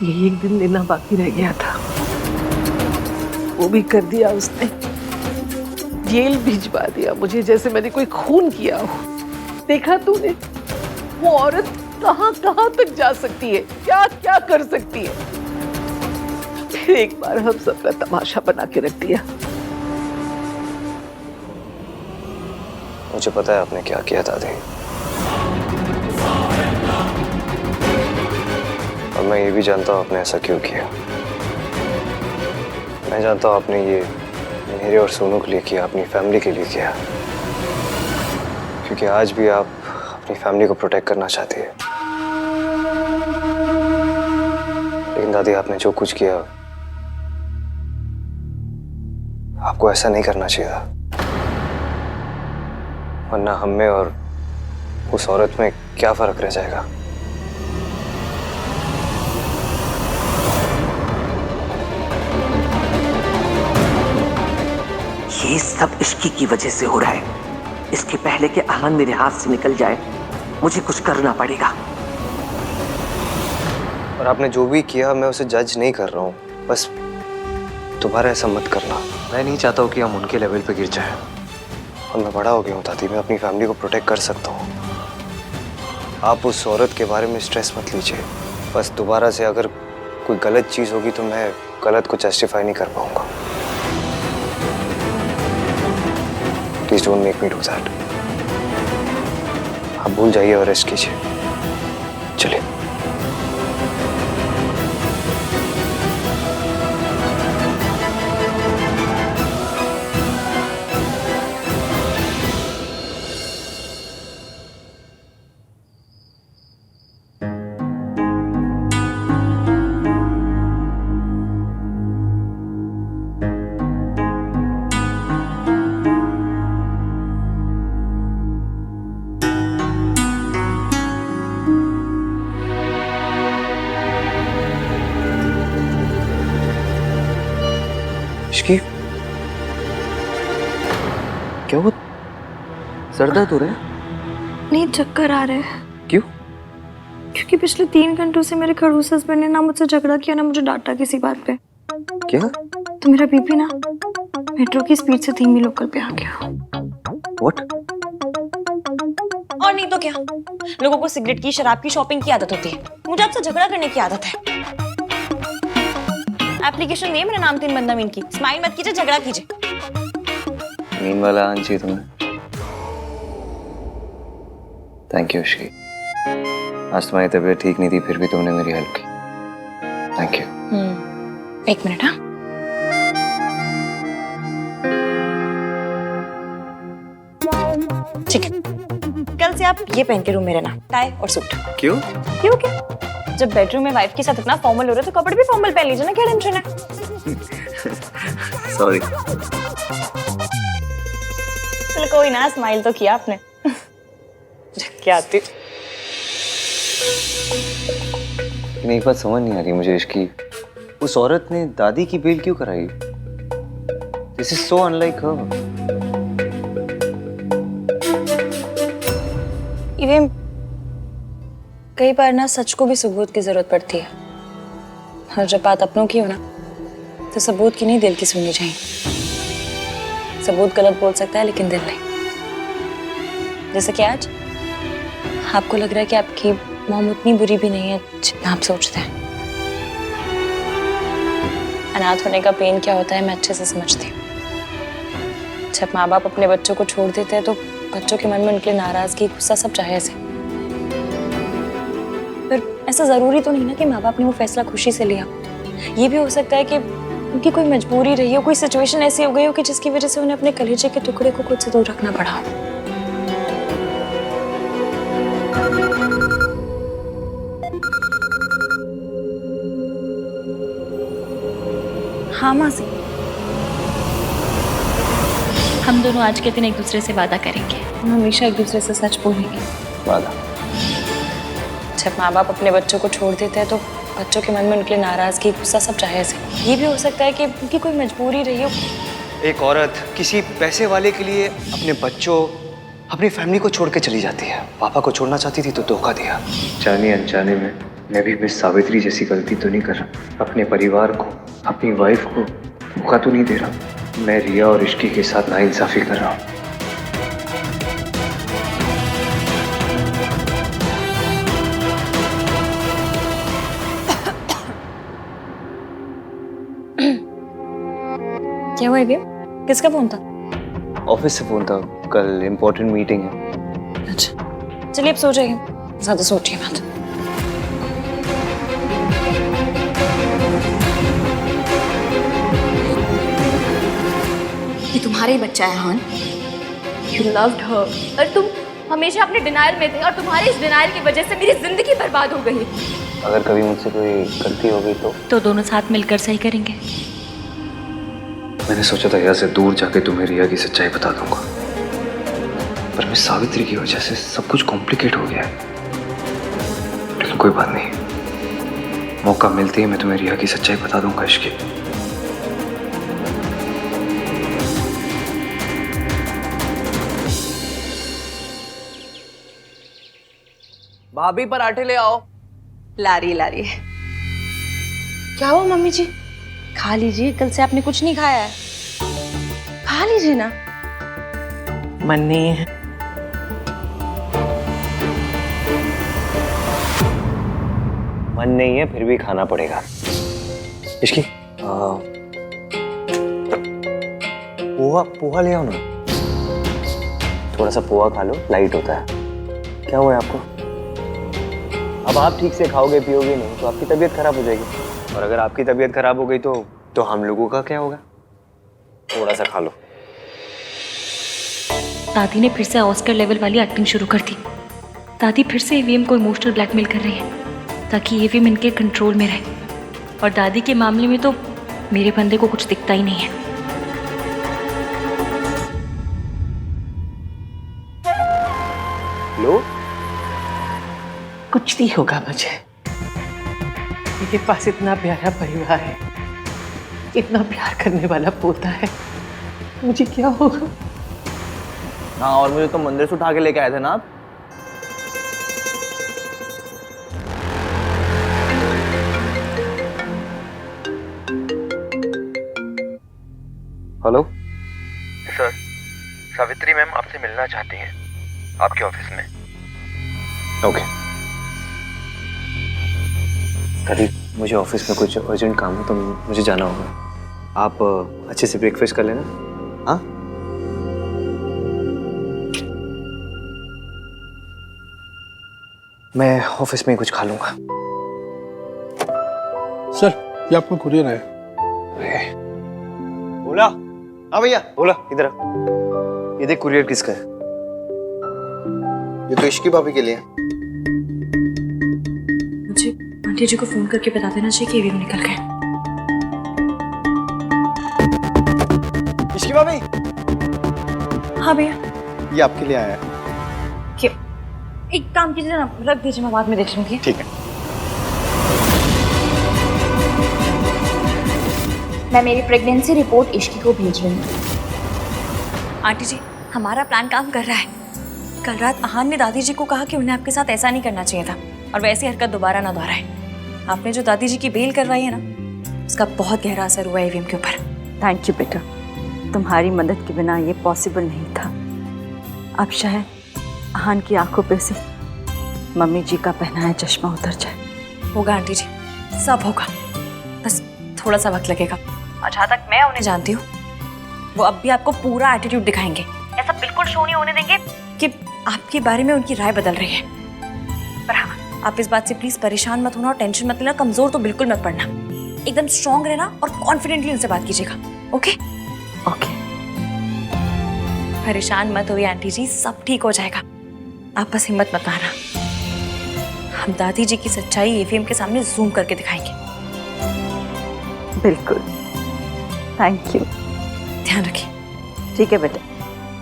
यही एक दिन देना बाकी रह गया था, वो भी कर दिया उसने। जेल भिजवा दिया मुझे, जैसे मैंने कोई खून किया हो। देखा तूने वो औरत कहां कहां तक जा सकती है, क्या क्या कर सकती है। फिर एक बार हम सबका तमाशा बना के रख दिया। मुझे पता है आपने क्या किया दादी, और मैं ये भी जानता हूँ आपने ऐसा क्यों किया। मैं जानता हूँ आपने ये मेरे और सोनू के लिए किया, अपनी फैमिली के लिए किया, क्योंकि आज भी आप अपनी फैमिली को प्रोटेक्ट करना चाहती है। लेकिन दादी, आपने जो कुछ किया आपको ऐसा नहीं करना चाहिए था, वरना हम में और उस औरत में क्या फर्क रह जाएगा। ये सब इश्की की वजह से हो रहा है। इसके पहले कि अहान मेरे हाथ से निकल जाए, मुझे कुछ करना पड़ेगा। और आपने जो भी किया, मैं उसे जज नहीं कर रहा हूँ, बस दोबारा ऐसा मत करना। मैं नहीं चाहता हूँ कि हम उनके लेवल पे गिर जाएं। और मैं बड़ा हो गया हूँ दादी, मैं अपनी फैमिली को प्रोटेक्ट कर सकता हूँ। आप उस औरत के बारे में स्ट्रेस मत लीजिए। बस दोबारा से अगर कोई गलत चीज़ होगी तो मैं गलत को जस्टिफाई नहीं कर पाऊंगा। Please don't make me do that. आप भूल जाइए और रेस्ट कीजिए। चलिए। इश्की, क्या हुआ? सर दर्द हो रहा है? नहीं, चक्कर आ रहे हैं। क्यों? क्योंकि पिछले 3 घंटों से मेरे खड़ूस हस्बैंड ने ना मुझसे झगड़ा किया, ना मुझे डांटा किसी बात पे। क्या? तो मेरा बीपी ना मेट्रो की स्पीड से धीमी लोकल पे आ गया। What? और नहीं तो क्या, लोगों को सिगरेट की, शराब की, शॉपिंग की आदत होती है। मुझे आपसे झगड़ा करने की आदत है। एप्लीकेशन दिए मेरा नाम 3 बंदा मीन की। स्माइल मत कीजिए, झगड़ा कीजिए। मीन वाला आना चाहिए तुम्हें। Thank you Ishki. आज तुम्हारी तबीयत ठीक नहीं थी, फिर भी तुमने मेरी हेल्प की। Thank you. 1 मिनट। हाँ, ठीक है। कल से आप ये पहन के रूम में रहना, टाई और सूट। क्यों? क्यों क्या? जब बेडरूम में वाइफ के साथ इतना फॉर्मल हो रहे हो तो कपड़े भी फॉर्मल पहन लीजिए ना, क्या टेंशन है? सॉरी। चलो कोई ना, स्माइल तो किया आपने। क्या आती। नहीं, एक बात समझ नहीं आ रही मुझे इश्की, उस औरत ने दादी की बेल क्यों कराई? This is so unlike her. Even कई बार ना सच को भी सबूत की जरूरत पड़ती है, और जब बात अपनों की हो ना तो सबूत की नहीं, दिल की सुननी चाहिए। सबूत गलत बोल सकता है लेकिन दिल नहीं। जैसे कि आज आपको लग रहा है कि आपकी मॉम उतनी बुरी भी नहीं है जितना आप सोचते हैं। अनाथ होने का पेन क्या होता है मैं अच्छे से समझती हूँ। जब माँ बाप अपने बच्चों को छोड़ देते हैं तो बच्चों के मन में उनके नाराजगी, गुस्सा सब जायज है। पर ऐसा जरूरी तो नहीं ना कि माँ बाप ने वो फैसला खुशी से लिया। ये भी हो सकता है कि उनकी कोई मजबूरी रही हो, कोई सिचुएशन ऐसी हो गई हो कि जिसकी वजह से उन्हें अपने कलेजे के टुकड़े को खुद से दूर रखना पड़ा। हाँ मासी, हम दोनों आज के दिन एक दूसरे से वादा करेंगे, हम हमेशा एक दूसरे से सच बोलेंगे। वादा? जब माँ बाप अपने बच्चों को छोड़ देते हैं तो बच्चों के मन में उनके नाराजगी, गुस्सा सब जायज है। ये भी हो सकता है कि उनकी कोई मजबूरी रही हो। एक औरत किसी पैसे वाले के लिए अपने बच्चों, अपनी फैमिली को छोड़ के चली जाती है। पापा को छोड़ना चाहती थी तो धोखा दिया। जाने अनजाने में मैं भी मिस सावित्री जैसी गलती तो नहीं कर रहा। अपने परिवार को, अपनी वाइफ को धोखा तो नहीं दे रहा। मैं रिया और इश्की के साथ नाइंसाफी कर रहा हूँ। क्या हुआ ये? किसका फोन था? ऑफिस से फोन था, कल इम्पोर्टेंट मीटिंग है। अच्छा चलिए अब सो जाइए, ज्यादा सोचिए मत। ये तुम्हारा ही बच्चा है हान। You loved her और तुम हमेशा अपने डिनायल में थे और तुम्हारे इस डिनायल की वजह से मेरी जिंदगी बर्बाद हो गई। अगर कभी मुझसे कोई गलती हो गई तो दोनों साथ मिलकर सही करेंगे। मैंने सोचा था यहाँ से दूर जाके तुम्हें रिया की सच्चाई बता दूंगा, पर मिस सावित्री की वजह से सब कुछ कॉम्प्लिकेट हो गया है। लेकिन कोई बात नहीं, मौका मिलते ही मैं तुम्हें रिया की सच्चाई बता दूंगा। इश्की, भाभी पराठे ले आओ। ला रही क्या हुआ मम्मी जी? खा लीजिए, कल से आपने कुछ नहीं खाया है। खा लीजिए ना। मन नहीं है। मन नहीं है फिर भी खाना पड़ेगा। इश्की, पोहा ले आओ ना। थोड़ा सा पोहा खा लो, लाइट होता है। क्या हुआ है आपको? अब आप ठीक से खाओगे पियोगे नहीं तो आपकी तबीयत खराब हो जाएगी, और अगर आपकी तबीयत खराब हो गई तो हम लोगों का क्या होगा? थोड़ा सा खा लो। दादी ने फिर से ऑस्कर लेवल वाली एक्टिंग शुरू कर दी। दादी फिर से ईवीएम को इमोशनल ब्लैकमेल कर रही है ताकि ईवीएम इनके कंट्रोल में रहे, और दादी के मामले में तो मेरे बंदे को कुछ दिखता ही नहीं है। लो, कुछ नहीं होगा मुझे। मेरे पास इतना प्यारा परिवार है, इतना प्यार करने वाला पोता है, मुझे क्या होगा? हाँ, और मुझे तो मंदिर से उठा के लेके आए थे ना आप। हेलो सर, सावित्री मैम आपसे मिलना चाहती हैं आपके ऑफिस में। ओके दादी, मुझे ऑफिस में कुछ अर्जेंट काम है तो मुझे जाना होगा। आप अच्छे से ब्रेकफास्ट कर लेना। हाँ, मैं ऑफिस में ही कुछ खा लूंगा। सर, ये आपका कुरियर है। बोला, हाँ भैया, बोला इधर आ। ये देख कुरियर किसका है? ये तो इश्की भाभी के लिए है। मुझे आंटी जी को फोन करके बता देना चाहिए कि ईवीएम निकल गए। इश्की भाभी, हाँ भैया। ये आपके लिए आया है। क्यों? एक काम कीजिए ना, रख दीजिए, मैं बाद में देख लूंगी। ठीक है। मैं मेरी प्रेगनेंसी रिपोर्ट इश्की को भेज रही हूँ। आंटी जी, हमारा प्लान काम कर रहा है। कल रात अहान ने दादी जी को कहा कि उन्हें आपके साथ ऐसा नहीं करना चाहिए था, और वैसी हरकत दोबारा ना दोहराए। आपने जो दादी जी की बेल करवाई है ना, उसका बहुत गहरा असर हुआ ईवीएम के ऊपर। थैंक यू बेटा, तुम्हारी मदद के बिना ये पॉसिबल नहीं था। अब शायद अहान की आंखों पे से मम्मी जी का पहनाया चश्मा उतर जाए। होगा आंटी जी, सब होगा, बस थोड़ा सा वक्त लगेगा। और जहाँ तक मैं उन्हें जानती हूँ, वो अब भी आपको पूरा एटीट्यूड दिखाएंगे। ऐसा बिल्कुल शो नहीं होने देंगे कि आपके बारे में उनकी राय बदल रही है। पर हाँ, आप इस बात से प्लीज परेशान मत होना और टेंशन मत लेना, कमजोर तो बिल्कुल मत पड़ना। एकदम स्ट्रांग रहना और कॉन्फिडेंटली उनसे बात कीजिएगा। Okay okay. परेशान मत होइए आंटी जी, सब ठीक हो जाएगा। आप बस हिम्मत मत हारना। हम दादी जी की सच्चाई ईवीएम के सामने जूम करके दिखाएंगे। बिल्कुल, थैंक यू। ध्यान रखिए। ठीक है बेटा,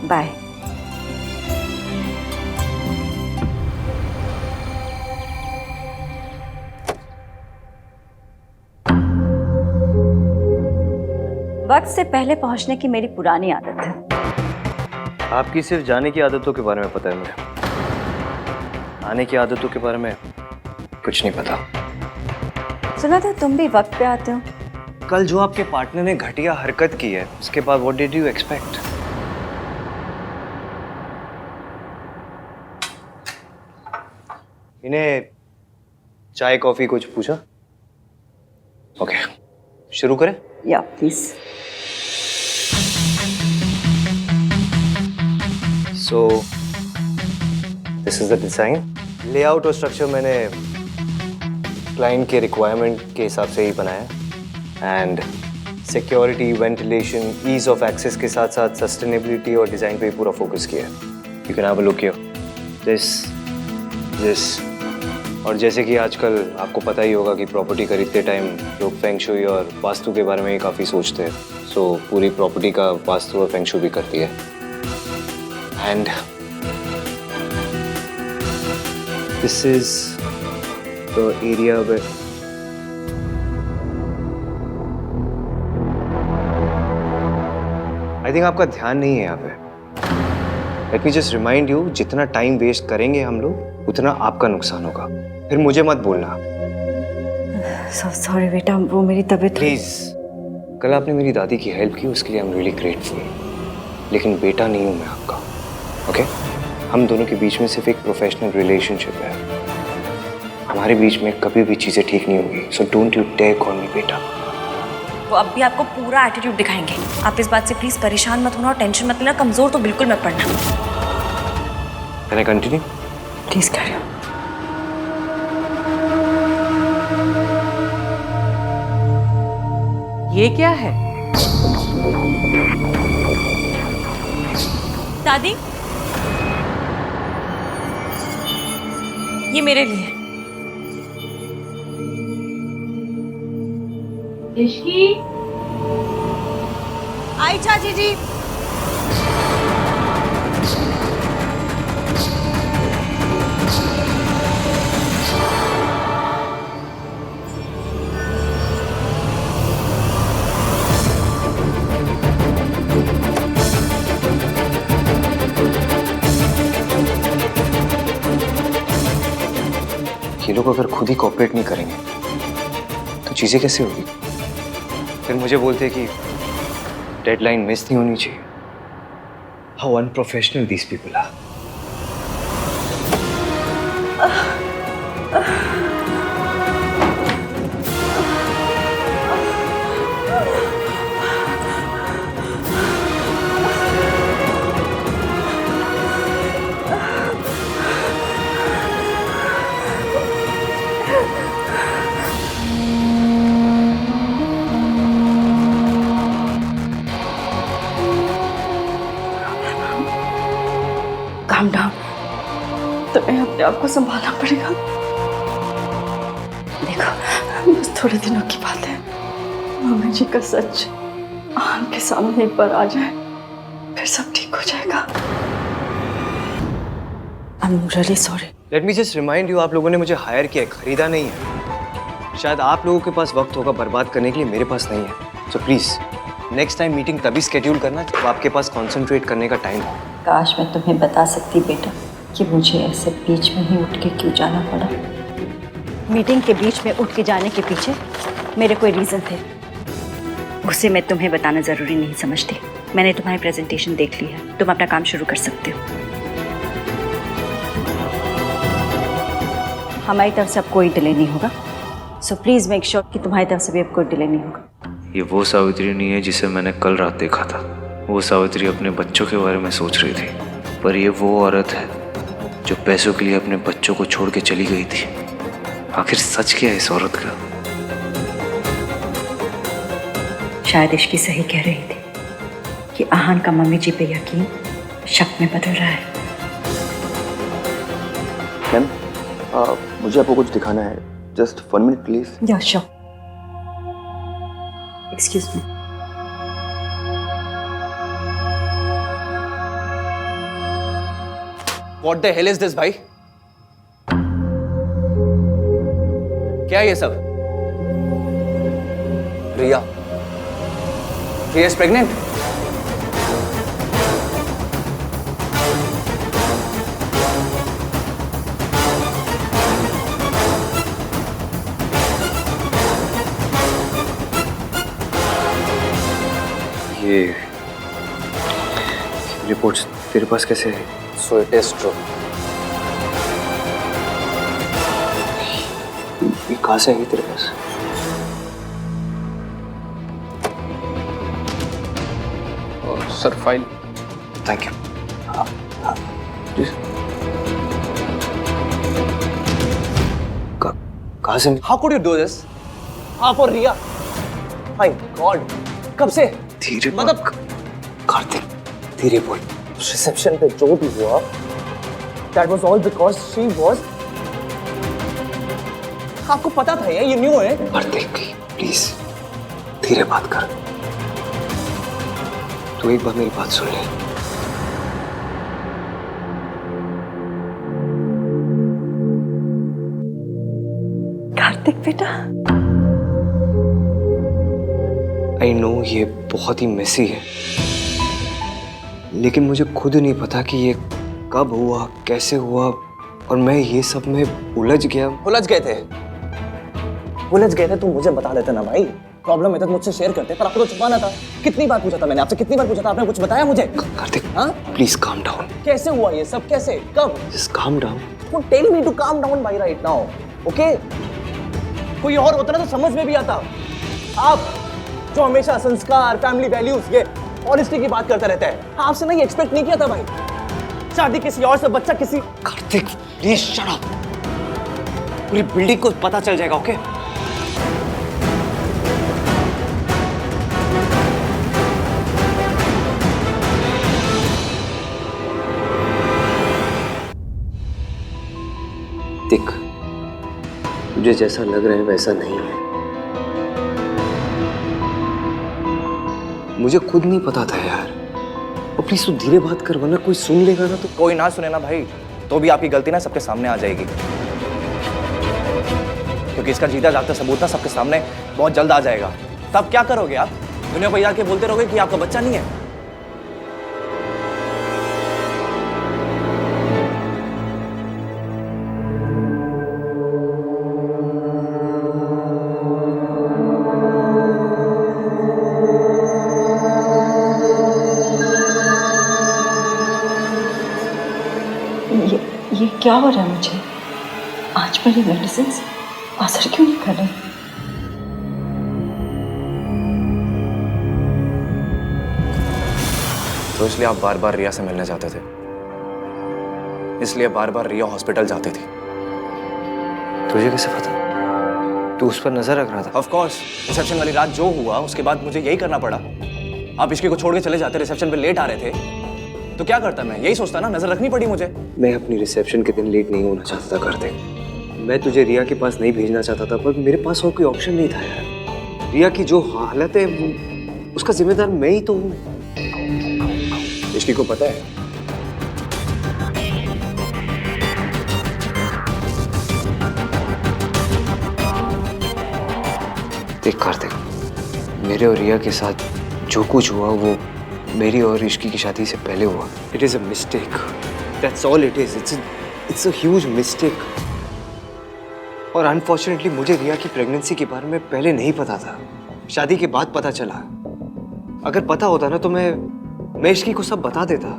बाय। वक्त से पहले पहुंचने की मेरी पुरानी आदत है। आपकी सिर्फ जाने की आदतों के बारे में पता है मुझे, आने की आदतों के बारे में कुछ नहीं पता। सुना था तुम भी वक्त पे आते हो। कल जो आपके पार्टनर ने घटिया हरकत की है उसके बाद व्हाट डिड यू एक्सपेक्ट? इन्हें चाय कॉफी कुछ पूछा? ओके, शुरू करें? या please. So this is the design. Layout और स्ट्रक्चर मैंने क्लाइंट के रिक्वायरमेंट के हिसाब से ही बनाया and security, ventilation, ease of access के साथ साथ सस्टेनेबिलिटी और डिजाइन पे पूरा फोकस किया है। You can have a look here. This और जैसे कि आजकल आपको पता ही होगा कि प्रॉपर्टी खरीदते टाइम लोग फेंग शुई और वास्तु के बारे में ही काफ़ी सोचते हैं। सो पूरी प्रॉपर्टी का वास्तु और फेंग शुई भी करती है। And this is the area way I think आपका ध्यान नहीं है यहाँ पे। Let me just remind you, जितना टाइम वेस्ट करेंगे हम लोग उतना आपका नुकसान होगा। फिर मुझे मत बोलना। सॉरी बेटा, वो मेरी तबीयत। प्लीज, कल आपने मेरी दादी की हेल्प की, उसके लिए आई एम रियली ग्रेटफुल। लेकिन बेटा नहीं हूं मैं आपका, ओके? हम दोनों के बीच में सिर्फ एक प्रोफेशनल रिलेशनशिप है। हमारे बीच में कभी भी चीजें ठीक नहीं होगी। So don't you dare call me बेटा। वो अब भी आपको पूरा एटीट्यूड दिखाएंगे। आप इस बात से प्लीज परेशान मत होना और टेंशन मत लेना। कमजोर तो बिल्कुल मत पड़ना। Can I continue? Please carry on. ये क्या है? दादी, ये मेरे लिए। आई चाची जी। ये लोग अगर खुद ही कोऑपरेट नहीं करेंगे तो चीजें कैसे होगी? फिर मुझे बोलते कि डेडलाइन मिस नहीं होनी चाहिए। How unprofessional these people are. Calm down. तुम्हें अपने आप को संभालना पड़ेगा। देखो, बस थोड़े दिनों की बात है। मम्मी जी का सच आन के सामने एक बार आ जाए, फिर सब ठीक हो जाएगा। I am really sorry. Let me just remind you, आप लोगों ने मुझे हायर किया है, खरीदा नहीं है। शायद आप लोगों के पास वक्त होगा बर्बाद करने के लिए, मेरे पास नहीं है। So please next time meeting तभी स्केड्यूल करना जब आपके पास कॉन्सेंट्रेट करने का टाइम हो। काश मैं तुम्हें बता सकती बेटा कि मुझे ऐसे बीच में ही उठ के क्यों जाना पड़ा। मीटिंग के बीच में उठ के जाने के पीछे मेरे कोई रीज़न थे, उसे मैं तुम्हें बताना ज़रूरी नहीं समझती। मैंने तुम्हारी प्रेजेंटेशन देख ली है, तुम अपना काम शुरू कर सकते हो। हमारी तरफ से अब कोई डिले नहीं होगा। सो प्लीज़ मेक श्योर कि तुम्हारी तरफ से भी अब कोई डिले नहीं होगा। ये वो सावित्री नहीं है जिसे मैंने कल रात देखा था। वो सावित्री अपने बच्चों के बारे में सोच रही थी, पर ये वो औरत है जो पैसों के लिए अपने बच्चों को छोड़ के चली गई थी। आखिर सच क्या है इस औरत का? शायद इश्की सही कह रही थी कि आहान का मम्मी जी पे यकीन शक में बदल रहा है। मैम, मुझे आपको कुछ दिखाना है। Just 1 minute please. या sure. Excuse me. What the hell is this, भाई? क्या है ये सब? Riya is pregnant? ये रिपोर्ट्स तेरे पास कैसे है? So it is true. ये कहाँ से आई तेरे पास? Sir file. Thank you. कहाँ से? How could you do this? आप और रिया, माय गॉड, कब से? धीरे मतलब कार्तिक, धीरे बोल। रिसेप्शन पे जो भी हुआ, that was all because she was। आपको पता था ये न्यू है? कार्तिक प्लीज धीरे बात कर। तू एक बार मेरी बात सुन ले। कार्तिक बेटा, आई नो ये बहुत ही मेसी है, लेकिन मुझे खुद नहीं पता कि ये कब हुआ, कैसे हुआ, और मैं ये सब में उलझ गया। उलझ गए थे तो मुझे बता देते ना भाई। प्रॉब्लम है तो मुझसे शेयर करते, पर आपको तो छुपाना था। कितनी बार पूछा था मैंने आपसे, कितनी बार पूछा था, आपने कुछ बताया मुझे? कार्तिक हाँ प्लीज काम डाउन। कैसे हुआ ये सब, कैसे, कब? Just calm down. Tell me to calm down भाई राइट नाउ, ओके? कोई और होता ना तो समझ में भी आता। आप जो हमेशा संस्कार, फैमिली वैल्यूज, ये ऑनेस्टी की बात करता रहता है, आपसे ना ये एक्सपेक्ट नहीं किया था भाई। शादी किसी और से, बच्चा किसी। कार्तिक प्लीज शट अप, पूरी बिल्डिंग को पता चल जाएगा, ओके? देख, तुझे जैसा लग रहा है वैसा नहीं है। मुझे खुद नहीं पता था यार। और प्लीज तू धीरे बात कर, वरना कोई सुन लेगा ना तो। कोई ना सुने ना भाई, तो भी आपकी गलती ना सबके सामने आ जाएगी, क्योंकि इसका जीता जागता सबूत ना सबके सामने बहुत जल्द आ जाएगा। तब क्या करोगे आप? दुनिया को जाके बोलते रहोगे कि आपका बच्चा नहीं है। ये क्या हो रहा है मुझे? आज मेरी मेडिसिन असर क्यों नहीं कर रही? तो इसलिए आप बार बार रिया से मिलने जाते थे, इसलिए बार बार रिया हॉस्पिटल जाती थी। तुझे कैसे पता? तू उस पर नजर रख रहा था? ऑफ कोर्स, रिसेप्शन वाली रात जो हुआ उसके बाद मुझे यही करना पड़ा। आप इश्की को छोड़ के चले जाते, रिसेप्शन पे लेट आ रहे थे, तो क्या करता मैं? यही सोचता ना, नजर रखनी पड़ी मुझे। मैं अपनी रिसेप्शन के दिन लेट नहीं होना चाहता था कार्तिक। मैं तुझे रिया के पास नहीं भेजना चाहता था, पर मेरे पास और कोई ऑप्शन नहीं था यार। रिया की जो हालत है उसका जिम्मेदार मैं ही तो हूँ। इश्की को पता है? देख कार्तिक, मेरे और रिया के साथ जो कुछ हुआ वो मेरी और इश्की की शादी से पहले हुआ। It is a mistake, that's all it is. It's a huge mistake. और अनफॉर्चुनेटली मुझे रिया की प्रेगनेंसी के बारे में पहले नहीं पता था, शादी के बाद पता चला। अगर पता होता ना तो मैं इश्की को सब बता देता,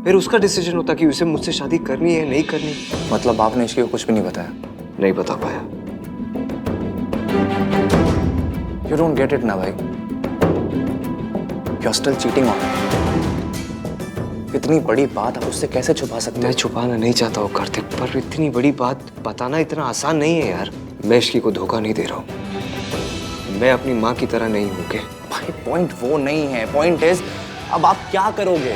फिर उसका डिसीजन होता कि उसे मुझसे शादी करनी है नहीं करनी। मतलब आपने इश्की को कुछ भी नहीं बताया? नहीं बता पाया। You don't get it ना भाई। You're still cheating on her। इतनी बड़ी बात आप उससे कैसे छुपा सकते हो? मैं छुपाना नहीं चाहता हूँ कार्तिक, पर इतनी बड़ी बात बताना इतना आसान नहीं है यार। मैं इश्की को धोखा नहीं दे रहा हूँ। मैं अपनी माँ की तरह नहीं हूँ। भाई पॉइंट वो नहीं है, पॉइंट इज अब आप क्या करोगे?